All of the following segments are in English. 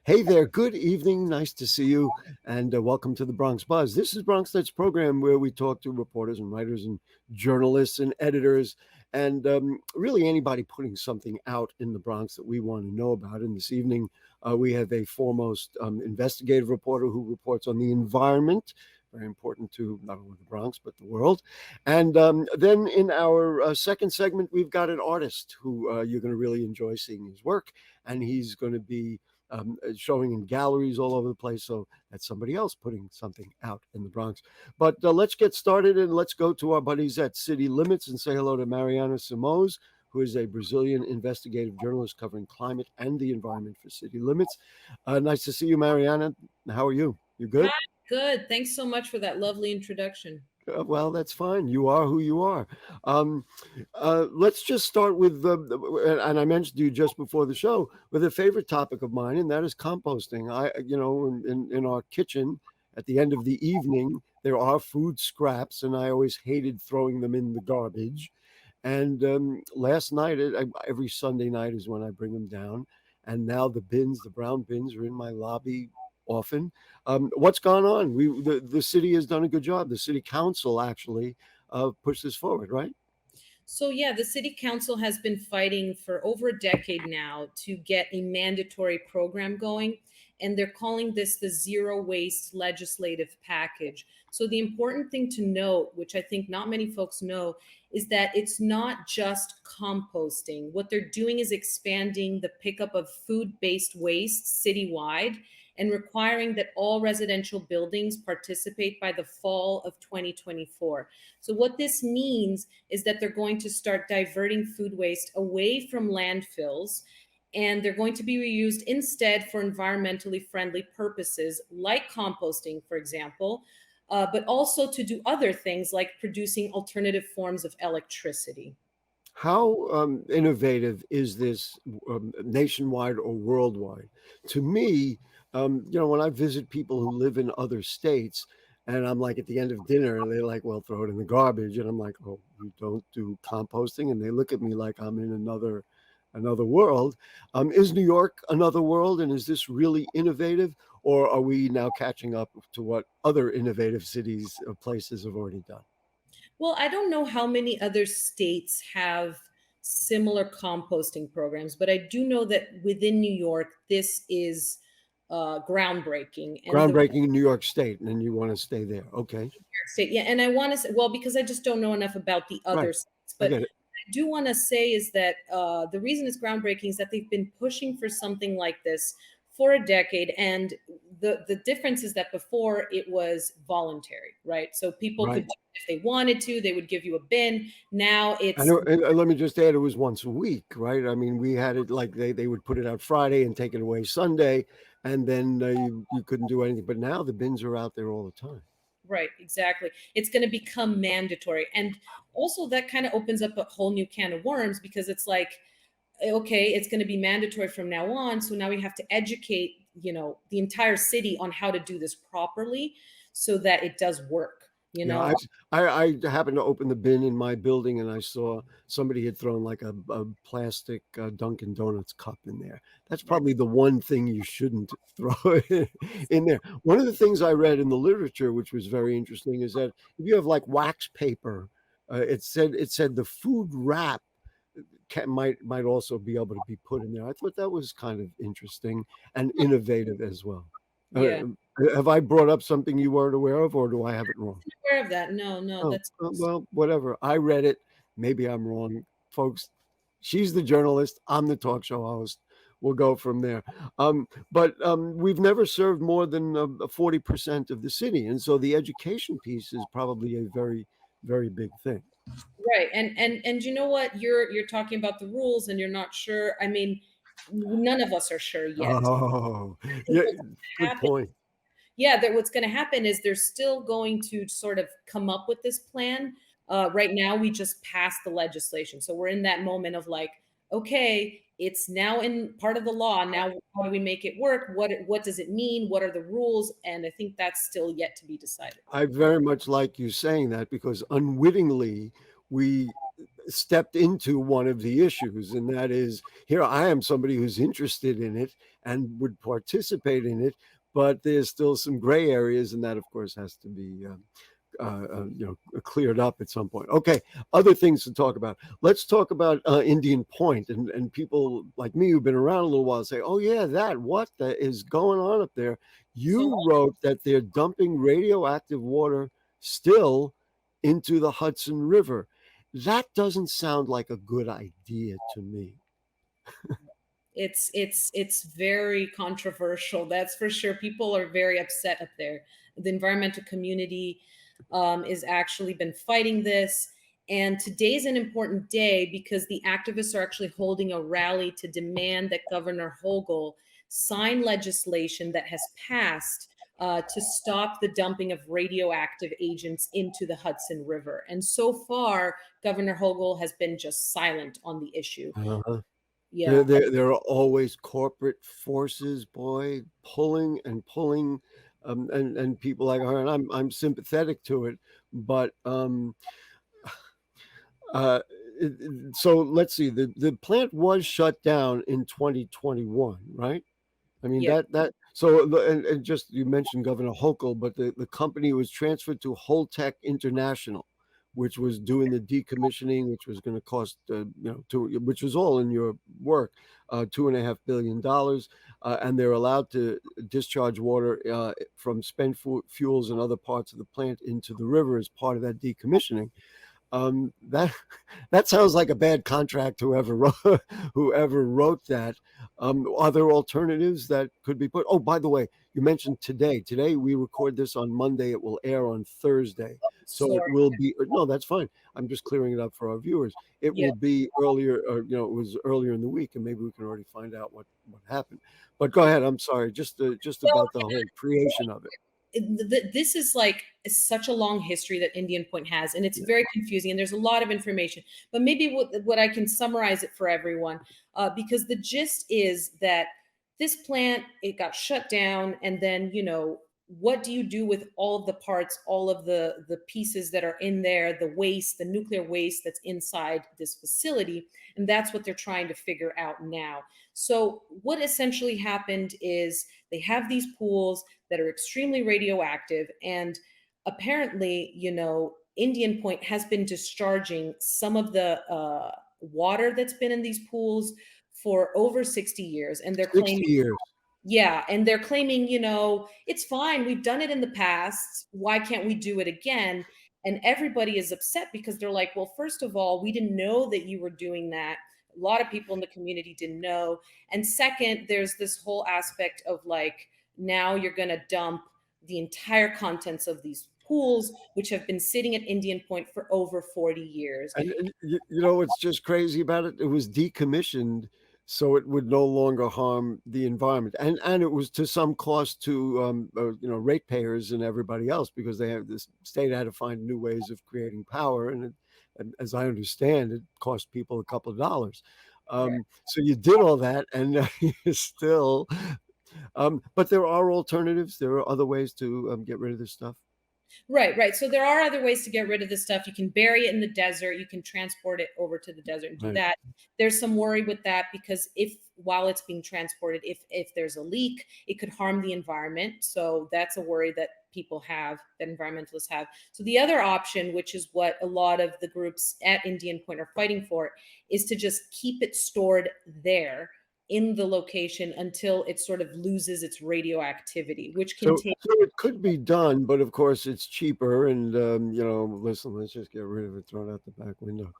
Hey there, good evening. Nice to see you, and welcome to the Bronx Buzz. This is Bronx Night's program where we talk to reporters and writers and journalists and editors and really anybody putting something out in the Bronx that we want to know about. And this evening, we have a foremost investigative reporter who reports on the environment. Very important to not only the Bronx, but the world. And then in our second segment, we've got an artist who you're going to really enjoy seeing his work. And he's going to be showing in galleries all over the place. So that's somebody else putting something out in the Bronx. But let's get started and let's go to our buddies at City Limits and say hello to Mariana Simones, who is a Brazilian investigative journalist covering climate and the environment for City Limits. Nice to see you, Mariana. How are you? You good? Hi, good. Thanks so much for that lovely introduction. Well, that's fine. You are who you are. Um, let's just start with, and I mentioned to you just before the show, with a favorite topic of mine, and that is composting. In our kitchen at the end of the evening, there are food scraps, and I always hated throwing them in the garbage. And last night, every Sunday night is when I bring them down. And now the brown bins, are in my lobby often. What's gone on? The city has done a good job. The city council actually pushed this forward, right? So, yeah, the city council has been fighting for over a decade now to get a mandatory program going, and they're calling this the zero waste legislative package. So, the important thing to note, which I think not many folks know, is that it's not just composting. What they're doing is expanding the pickup of food based waste citywide and requiring that all residential buildings participate by the fall of 2024. So, what this means is that they're going to start diverting food waste away from landfills, and they're going to be reused instead for environmentally friendly purposes like composting, for example, but also to do other things like producing alternative forms of electricity. How innovative is this nationwide or worldwide? To me, when I visit people who live in other states, and I'm like at the end of dinner, and they're like, "Well, throw it in the garbage," and I'm like, "Oh, you don't do composting?" And they look at me like I'm in another world. Is New York another world, and is this really innovative, or are we now catching up to what other innovative cities or places have already done? Well, I don't know how many other states have similar composting programs, but I do know that within New York, this is groundbreaking. And the Groundbreaking in New York State, and you want to stay there. Okay. state, yeah, and I want to say, well, because I just don't know enough about the Right. other states, I but get it. I do want to say is that the reason it's groundbreaking is that they've been pushing for something like this for a decade, and the difference is that before it was voluntary, right? So people could Right. do it if they wanted to, they would give you a bin. Now I it's know, and let me just add, it was once a week, right? I mean, we had it like they would put it out Friday and take it away Sunday, and then you couldn't do anything. But now the bins are out there all the time. right, exactly. It's going to become mandatory. And also, that kind of opens up a whole new can of worms because it's like, okay, it's going to be mandatory from now on. So now we have to educate, the entire city on how to do this properly so that it does work, you Yeah, know? I happened to open the bin in my building, and I saw somebody had thrown like a plastic Dunkin' Donuts cup in there. That's Right. probably the one thing you shouldn't throw in there. One of the things I read in the literature, which was very interesting, is that if you have like wax paper, it said the food wrap might also be able to be put in there. I thought that was kind of interesting and innovative as well. Yeah. Uh, have I brought up something you weren't aware of, or do I have it wrong? Aware of that. No, no, Oh, that's well, whatever. I read it. Maybe I'm wrong, folks. She's the journalist. I'm the talk show host. We'll go from there. But we've never served more than 40% of the city, and so the education piece is probably a very, very big thing. right. And you know what? You're talking about the rules and you're not sure. I mean, none of us are sure yet. Oh, I think yeah, what's gonna good happen point. Yeah, that what's going to happen is they're still going to sort of come up with this plan. Right now, we just passed the legislation, so we're in that moment of like, okay, it's now in part of the law. Now, how do we make it work? What does it mean? What are the rules? And I think that's still yet to be decided. I very much like you saying that because unwittingly we stepped into one of the issues, and that is here I am somebody who's interested in it, and would participate in it, but there's still some gray areas, and that, of course, has to be cleared up at some point. Okay, other things to talk about. Let's talk about Indian Point, and people like me who've been around a little while say, "Oh yeah, what is going on up there?" So You wrote that they're dumping radioactive water still into the Hudson River. That doesn't sound like a good idea to me. it's very controversial, that's for sure. People are very upset up there. The environmental community is actually been fighting this, and today's an important day because the activists are actually holding a rally to demand that Governor Hochul sign legislation that has passed to stop the dumping of radioactive agents into the Hudson River. And so far, Governor Hochul has been just silent on the issue. Uh-huh. Yeah. There are always corporate forces, boy, pulling and pulling, and people like her, and I'm sympathetic to it, but uh, so let's see, the plant was shut down in 2021, right? I mean, Yeah. that so and just you mentioned Governor Hochul, but the company was transferred to Holtec International, which was doing the decommissioning, which was going to cost which was all in your work, $2.5 billion, and they're allowed to discharge water from spent fuels and other parts of the plant into the river as part of that decommissioning. That that sounds like a bad contract. Whoever wrote that. Are there alternatives that could be put? Oh, by the way, you mentioned today. Today we record this on Monday. It will air on Thursday, so it Sorry. will be. No, that's fine. I'm just clearing it up for our viewers. It Yeah. will be earlier, or it was earlier in the week, and maybe we can already find out what happened. But go ahead. I'm sorry. Just Well, about the whole creation of it. this is like such a long history that Indian Point has, and it's Yeah. very confusing. And there's a lot of information, but maybe what I can summarize it for everyone, because the gist is that this plant, it got shut down, and then what do you do with all of the parts, all of the pieces that are in there, the waste, the nuclear waste that's inside this facility, and that's what they're trying to figure out now. So what essentially happened is they have these pools that are extremely radioactive. And apparently, Indian Point has been discharging some of the water that's been in these pools for over 60 years. And they're 60 claiming, years. yeah, and they're claiming, it's fine. We've done it in the past. Why can't we do it again? And everybody is upset because they're like, well, first of all, we didn't know that you were doing that. A lot of people in the community didn't know. And second, there's this whole aspect of like, now you're going to dump the entire contents of these pools, which have been sitting at Indian Point for over 40 years. And you know what's just crazy about it? It was decommissioned so it would no longer harm the environment, and it was to some cost to ratepayers and everybody else, because this state had to find new ways of creating power, and as I understand, it cost people a couple of dollars. Right. So you did all that, and you still. But there are alternatives. There are other ways to get rid of this stuff. Right, right. So there are other ways to get rid of this stuff. You can bury it in the desert. You can transport it over to the desert and do Right. that. There's some worry with that because if while it's being transported, if there's a leak, it could harm the environment. So that's a worry that people have, that environmentalists have. So the other option, which is what a lot of the groups at Indian Point are fighting for, is to just keep it stored there in the location until it sort of loses its radioactivity, which can take. So it could be done, but of course it's cheaper. And listen, let's just get rid of it, throw it out the back window.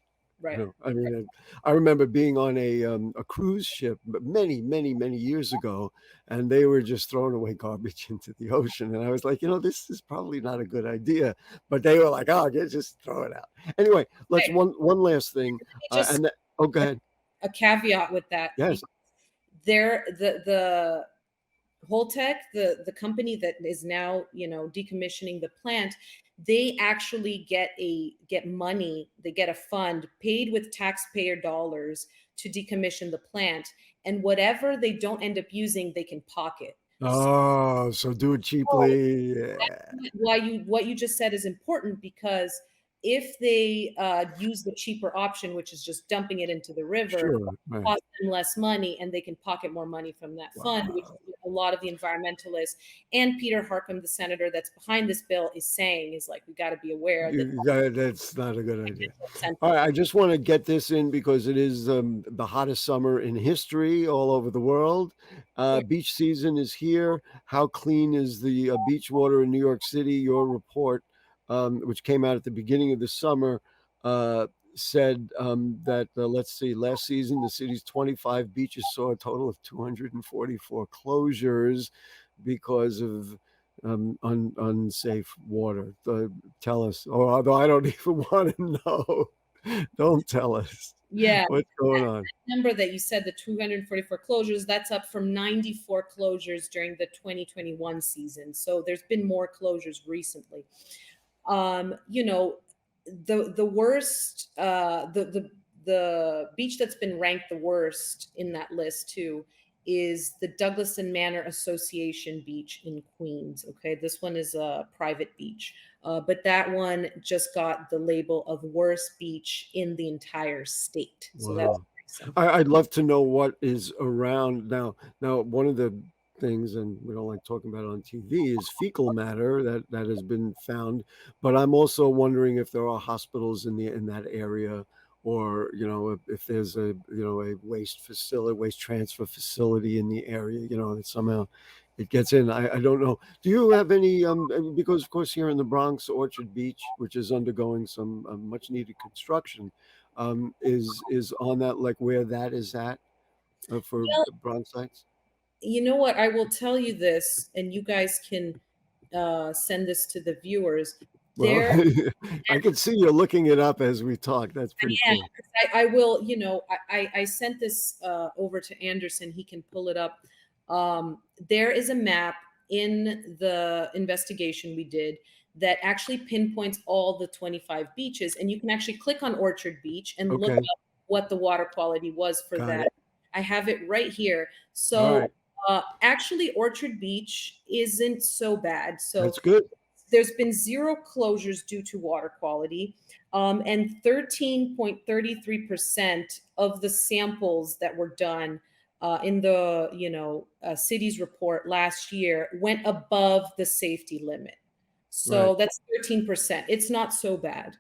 Right. I mean, I remember being on a cruise ship many, many, many years ago, and they were just throwing away garbage into the ocean, and I was like, this is probably not a good idea. But they were like, oh, just throw it out. Anyway, let's Right. one last thing, Just go ahead. a caveat with that. Yes. There, the Holtec, the company that is now decommissioning the plant, they actually get money. They get a fund paid with taxpayer dollars to decommission the plant, and whatever they don't end up using, they can pocket. Oh, so do it cheaply. Yeah. Why what you just said is important because if they use the cheaper option, which is just dumping it into the river, Sure. Right. cost them less money and they can pocket more money from that fund, which Wow. a lot of the environmentalists and Peter Harcum, the senator that's behind this bill, is saying is like, we got to be aware that That's not a good idea. All incentive. right, I just want to get this in because it is the hottest summer in history all over the world. Beach season is here. How clean is the beach water in New York City? Your report, which came out at the beginning of the summer, uh, said that, let's see, last season, the city's 25 beaches saw a total of 244 closures because of unsafe water. Tell us, or although I don't even want to know, don't tell us Yeah, what's going on. number that you said, the 244 closures, that's up from 94 closures during the 2021 season. So there's been more closures recently. You know, the worst, the beach that's been ranked the worst in that list too is the Douglas and Manor Association Beach in Queens. Okay, this one is a private beach, but that one just got the label of worst beach in the entire state. So that's Wow. something. I'd love to know what is around now. Now, one of the things, and we don't like talking about it on TV, is fecal matter that has been found. But I'm also wondering if there are hospitals in that area, or if there's a waste facility, waste transfer facility in the area, that somehow it gets in. I don't know. Do you have any? Because of course here in the Bronx, Orchard Beach, which is undergoing some much needed construction, is on that, like where that is at for Well, Bronxites? you know what? I will tell you this, and you guys can send this to the viewers. Well, There, I can see you're looking it up as we talk. That's pretty yeah, cool. I will, I sent this over to Anderson. He can pull it up. There is a map in the investigation we did that actually pinpoints all the 25 beaches. And you can actually click on Orchard Beach and look Okay, up what the water quality was for got that. it. I have it right here. All So right, actually, Orchard Beach isn't so bad. So that's good. there's been zero closures due to water quality, and 13.33% of the samples that were done in the city's report last year went above the safety limit. Right. So that's 13%. It's not so bad.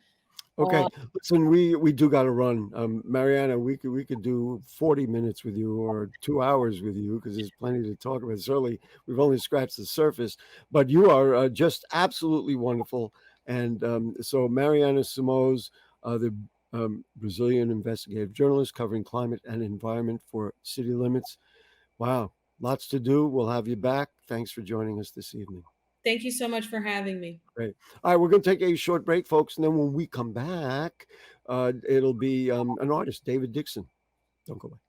Okay. Listen, we do got to run. Mariana, we could do 40 minutes with you or 2 hours with you because there's plenty to talk about. Certainly, we've only scratched the surface, but you are just absolutely wonderful. And so, Mariana Simones, the Brazilian investigative journalist covering climate and environment for City Limits. Wow, lots to do. We'll have you back. Thanks for joining us this evening. Thank you so much for having me. Great. All right, we're going to take a short break, folks, and then when we come back, it'll be an artist, David Dixon. Don't go away.